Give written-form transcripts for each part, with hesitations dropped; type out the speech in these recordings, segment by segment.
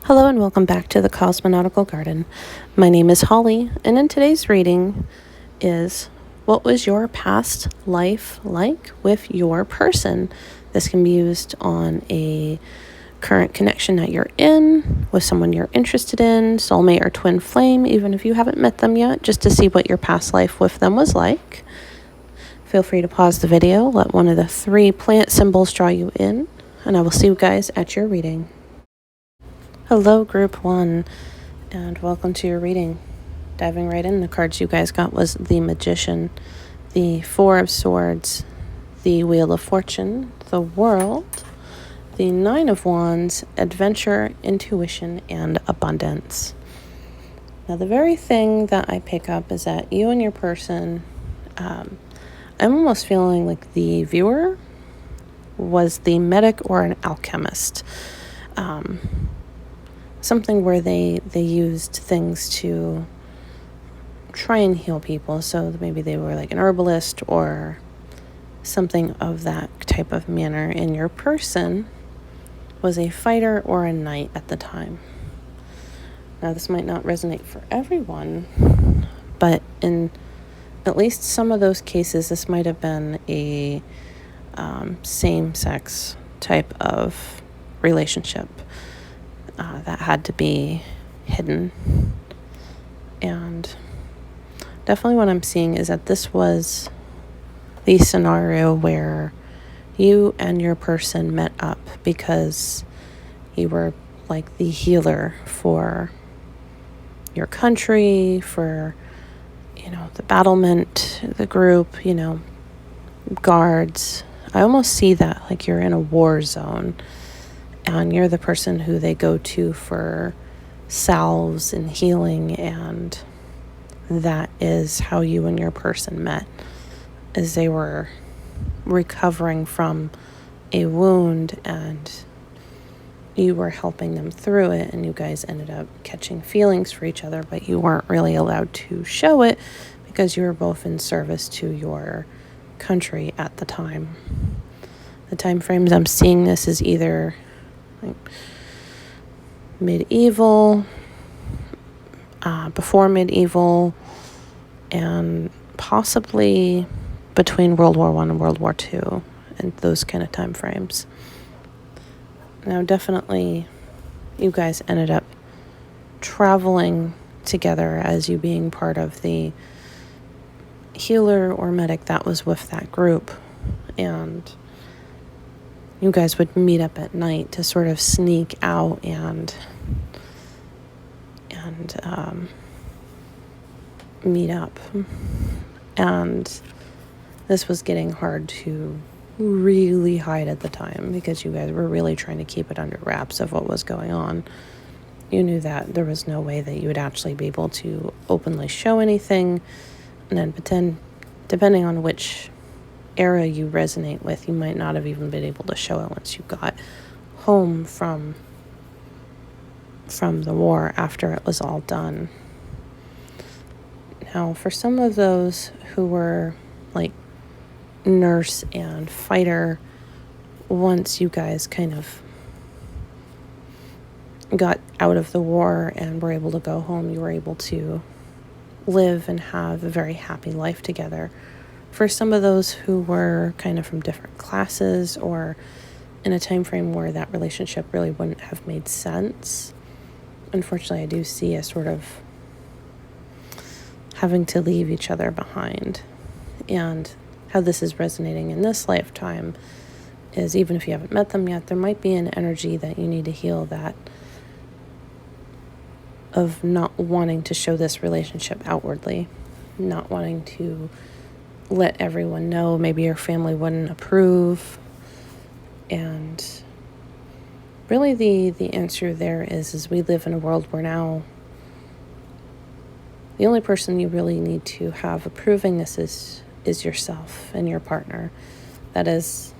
Hello and welcome back to the Cosmonautical Garden. My name is Holly, and in today's reading is what was your past life like with your person? This can be used on a current connection that you're in, with someone you're interested in, soulmate or twin flame, even if you haven't met them yet, just to see what your past life with them was like. Feel free to pause the video, let one of the 3 plant symbols draw you in, and I will see you guys at your reading. Hello, Group 1, and welcome to your reading. Diving right in, the cards you guys got was the Magician, the 4 of Swords, the Wheel of Fortune, the World, the 9 of Wands, Adventure, Intuition, and Abundance. Now, the very thing that I pick up is that you and your person, I'm almost feeling like the viewer was the medic or an alchemist. Something where they used things to try and heal people. So maybe they were like an herbalist or something of that type of manner. And your person was a fighter or a knight at the time. Now, this might not resonate for everyone, but in at least some of those cases, this might have been a same-sex type of relationship. That had to be hidden. And definitely what I'm seeing is that this was the scenario where you and your person met up because you were like the healer for your country, for, the battlement, the group, guards. I almost see that like you're in a war zone. And you're the person who they go to for salves and healing, and that is how you and your person met, as they were recovering from a wound, and you were helping them through it, and you guys ended up catching feelings for each other, but you weren't really allowed to show it because you were both in service to your country at the time. The time frames I'm seeing this is either medieval, before medieval, and possibly between World War I and World War II, and those kind of time frames. Now, definitely, you guys ended up traveling together as you being part of the healer or medic that was with that group, and you guys would meet up at night to sort of sneak out and meet up. And this was getting hard to really hide at the time because you guys were really trying to keep it under wraps of what was going on. You knew that there was no way that you would actually be able to openly show anything, and then depending on which era you resonate with, you might not have even been able to show it once you got home from the war after it was all done. Now, for some of those who were like nurse and fighter, once you guys kind of got out of the war and were able to go home, you were able to live and have a very happy life together. For some of those who were kind of from different classes or in a time frame where that relationship really wouldn't have made sense, unfortunately, I do see a sort of having to leave each other behind. And how this is resonating in this lifetime is, even if you haven't met them yet, there might be an energy that you need to heal, that of not wanting to show this relationship outwardly, not wanting to let everyone know. Maybe your family wouldn't approve. And really the answer there is we live in a world where now the only person you really need to have approving this is yourself and your partner. That is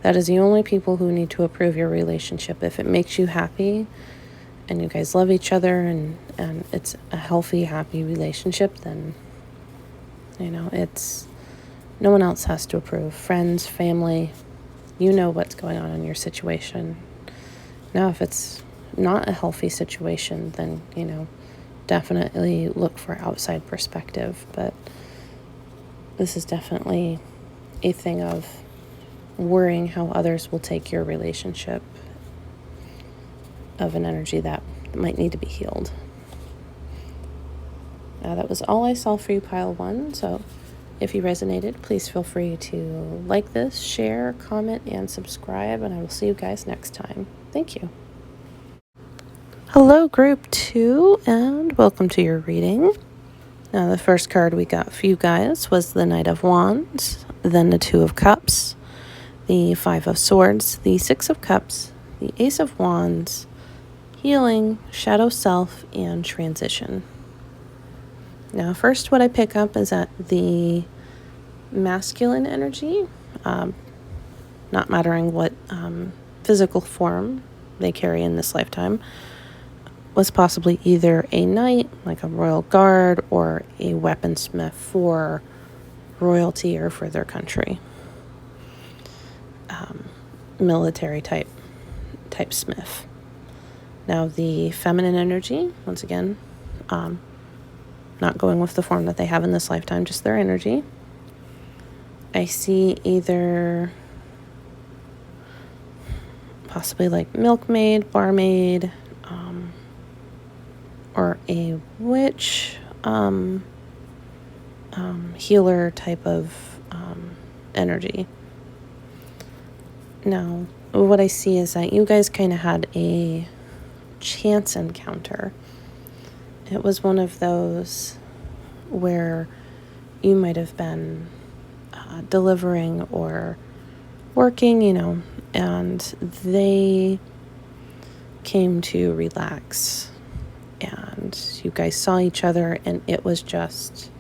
the only people who need to approve your relationship. If it makes you happy and you guys love each other and it's a healthy, happy relationship, then it's no one else has to approve. Friends, family, you know what's going on in your situation. Now, if it's not a healthy situation, then, definitely look for outside perspective. But this is definitely a thing of worrying how others will take your relationship, of an energy that might need to be healed. That was all I saw for you, pile one. So if you resonated, please feel free to like this, share, comment, and subscribe, and I will see you guys next time. Thank you. Hello, group 2, and welcome to your reading. Now, the first card we got for you guys was the Knight of Wands, then the Two of Cups, the Five of Swords, the Six of Cups, the Ace of Wands, Healing, Shadow Self, and Transition. Now, first, what I pick up is that the masculine energy, not mattering what physical form they carry in this lifetime, was possibly either a knight, like a royal guard, or a weaponsmith for royalty or for their country. Military type smith. Now, the feminine energy, once again, not going with the form that they have in this lifetime, just their energy. I see either possibly like milkmaid, barmaid, or a witch, healer type of energy. Now, what I see is that you guys kind of had a chance encounter. It was one of those where you might have been delivering or working, and they came to relax. And you guys saw each other, and it was just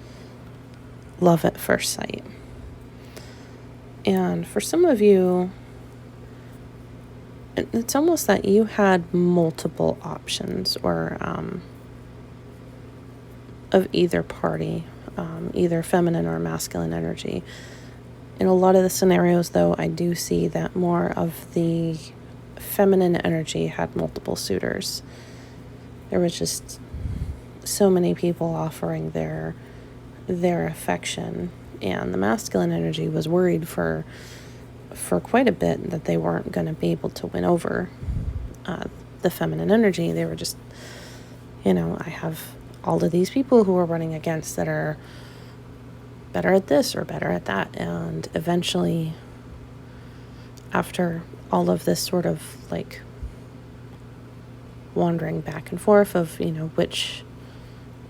love at first sight. And for some of you, it's almost that you had multiple options, or of either party, either feminine or masculine energy. In a lot of the scenarios, though, I do see that more of the feminine energy had multiple suitors. There was just so many people offering their affection, and the masculine energy was worried for quite a bit that they weren't going to be able to win over the feminine energy. They were just, I have all of these people who are running against that are better at this or better at that, and eventually, after all of this sort of like wandering back and forth of, which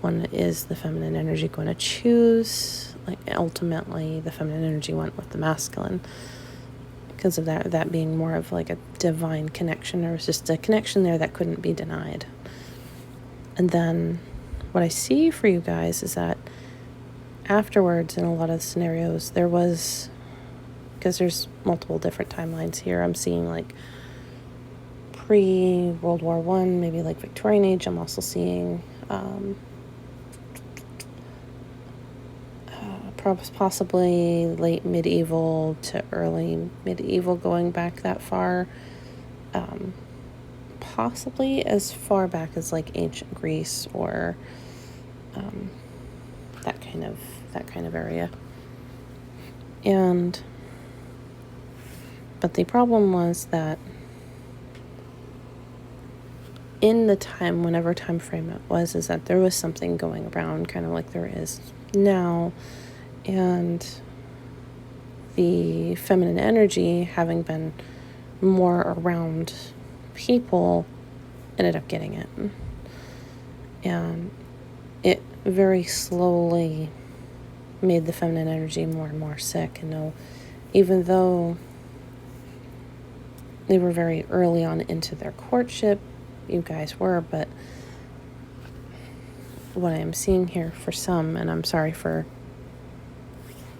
one is the feminine energy going to choose, like ultimately the feminine energy went with the masculine because of that being more of like a divine connection. There was just a connection there that couldn't be denied. And then what I see for you guys is that afterwards, in a lot of scenarios, there was, because there's multiple different timelines here, I'm seeing like pre-World War I, maybe like Victorian age. I'm also seeing possibly late medieval to early medieval, going back that far, possibly as far back as like ancient Greece or that kind of area. But the problem was that in the time, whenever time frame it was, is that there was something going around, kind of like there is now, and the feminine energy, having been more around people, ended up getting it. And it very slowly made the feminine energy more and more sick. And even though they were very early on into their courtship, you guys were, but what I am seeing here for some, and I'm sorry for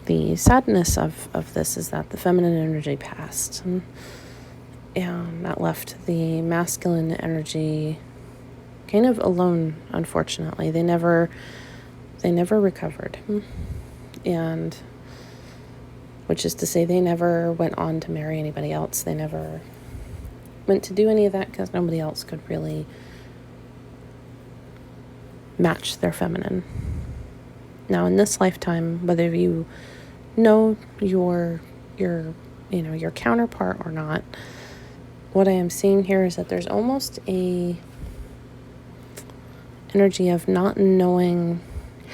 the sadness of this, is that the feminine energy passed, and that left the masculine energy kind of alone. Unfortunately, they never recovered, and which is to say, they never went on to marry anybody else. They never equipment to do any of that because nobody else could really match their feminine. Now, in this lifetime, whether you know your counterpart or not, what I am seeing here is that there's almost a energy of not knowing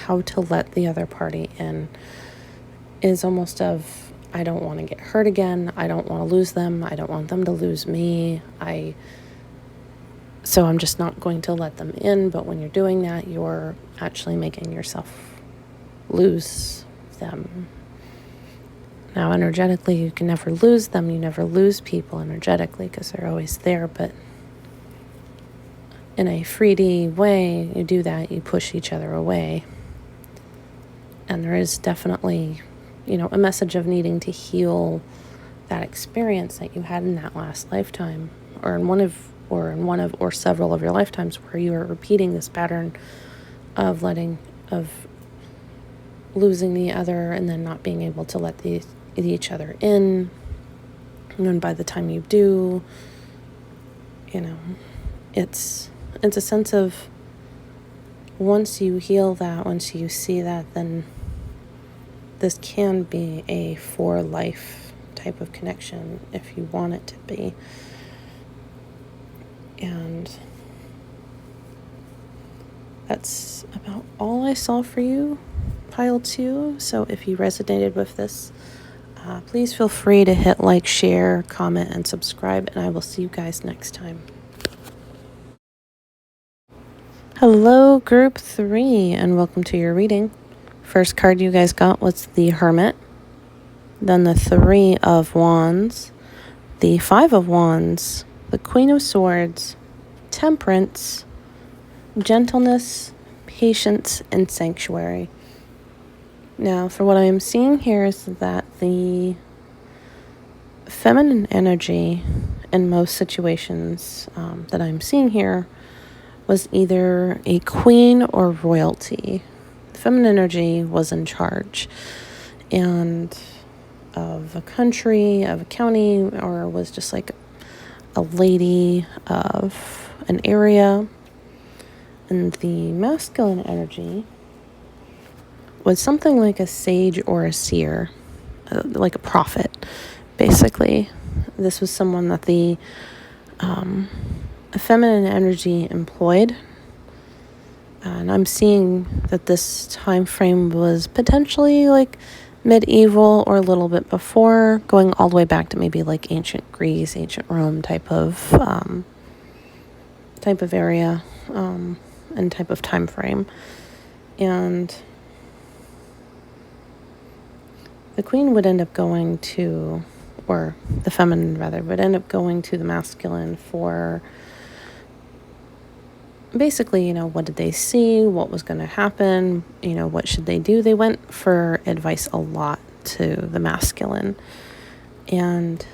how to let the other party in. Is almost of, I don't want to get hurt again. I don't want to lose them. I don't want them to lose me. So I'm just not going to let them in. But when you're doing that, you're actually making yourself lose them. Now, energetically, you can never lose them. You never lose people energetically because they're always there. But in a 3D way, you do that, you push each other away. And there is definitely, a message of needing to heal that experience that you had in that last lifetime, or in one of several of your lifetimes, where you are repeating this pattern of losing the other and then not being able to let each other in. And then by the time you do, it's a sense of, once you heal that, once you see that, then this can be a for life type of connection if you want it to be. And that's about all I saw for you, pile 2. So if you resonated with this, please feel free to hit like, share, comment, and subscribe, and I will see you guys next time. Hello, group 3, and welcome to your reading. First card you guys got was the Hermit, then the 3 of Wands, the 5 of Wands, the Queen of Swords, Temperance, Gentleness, Patience, and Sanctuary. Now, for what I am seeing here is that the feminine energy in most situations that I'm seeing here was either a queen or royalty. The feminine energy was in charge and of a country, of a county, or was just like a lady of an area. And the masculine energy was something like a sage or a seer, like a prophet, basically. This was someone that the feminine energy employed. And I'm seeing that this time frame was potentially like medieval or a little bit before, going all the way back to maybe like ancient Greece, ancient Rome type of area and type of time frame. And the queen would end up going to, or the feminine rather, would end up going to the masculine for basically, what did they see? What was going to happen? What should they do? They went for advice a lot to the masculine. And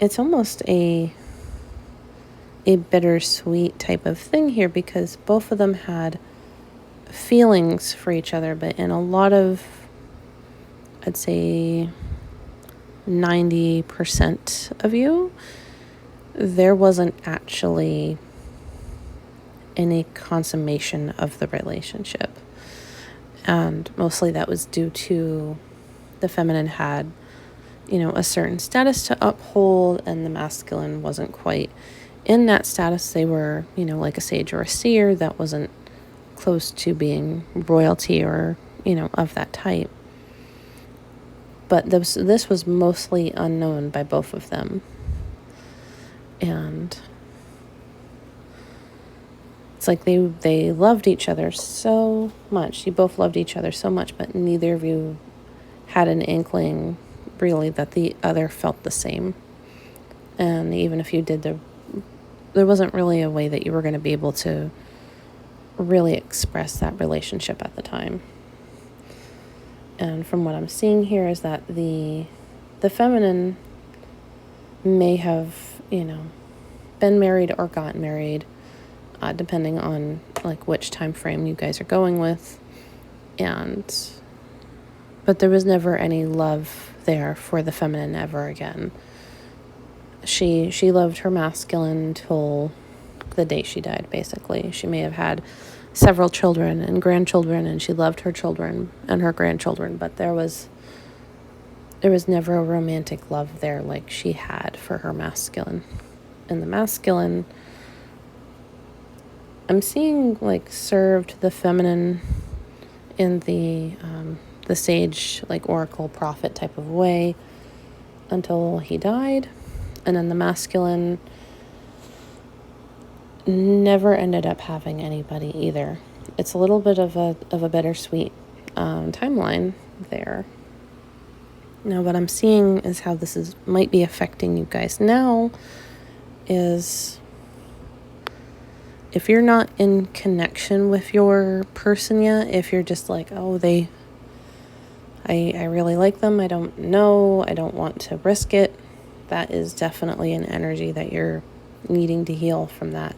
it's almost a bittersweet type of thing here because both of them had feelings for each other, but in a lot of, I'd say 90% of you, there wasn't actually any consummation of the relationship. And mostly that was due to the feminine had, a certain status to uphold, and the masculine wasn't quite in that status. They were, like a sage or a seer that wasn't close to being royalty or, of that type. But this was mostly unknown by both of them. And it's like they loved each other so much. You both loved each other so much, but neither of you had an inkling really that the other felt the same. And even if you did, there wasn't really a way that you were going to be able to really express that relationship at the time. And from what I'm seeing here is that the feminine may have, been married or gotten married, depending on like which time frame you guys are going with. But there was never any love there for the feminine ever again. she loved her masculine till the day she died, basically. She may have had several children and grandchildren, and she loved her children and her grandchildren, but there was never a romantic love there like she had for her masculine. And the masculine, I'm seeing like served the feminine in the sage, like oracle prophet type of way until he died. And then the masculine never ended up having anybody either. It's a little bit of a bittersweet timeline there. Now, what I'm seeing is how this might be affecting you guys now is if you're not in connection with your person yet, if you're just like, oh, I really like them, I don't know, I don't want to risk it, that is definitely an energy that you're needing to heal from that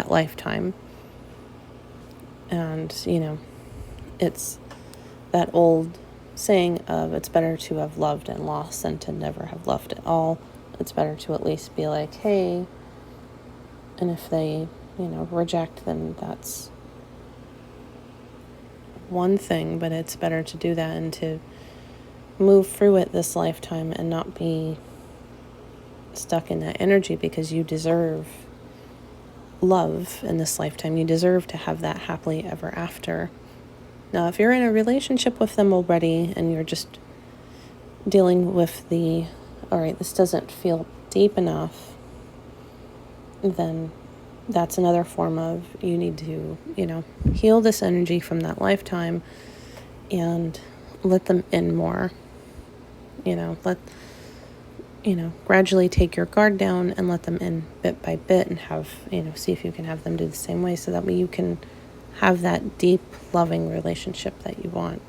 lifetime. And, it's that old saying of it's better to have loved and lost than to never have loved at all. It's better to at least be like, hey, and if they, reject, then that's one thing, but it's better to do that and to move through it this lifetime and not be stuck in that energy, because you deserve love in this lifetime. You deserve to have that happily ever after. Now, if you're in a relationship with them already and you're just dealing with all right, this doesn't feel deep enough, then that's another form of you need to, heal this energy from that lifetime and let them in more. Gradually take your guard down and let them in bit by bit and have, see if you can have them do the same way, so that way you can have that deep, loving relationship that you want.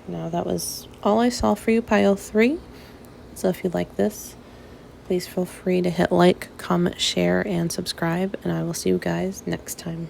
Now, that was all I saw for you, pile 3. So if you like this, please feel free to hit like, comment, share, and subscribe, and I will see you guys next time.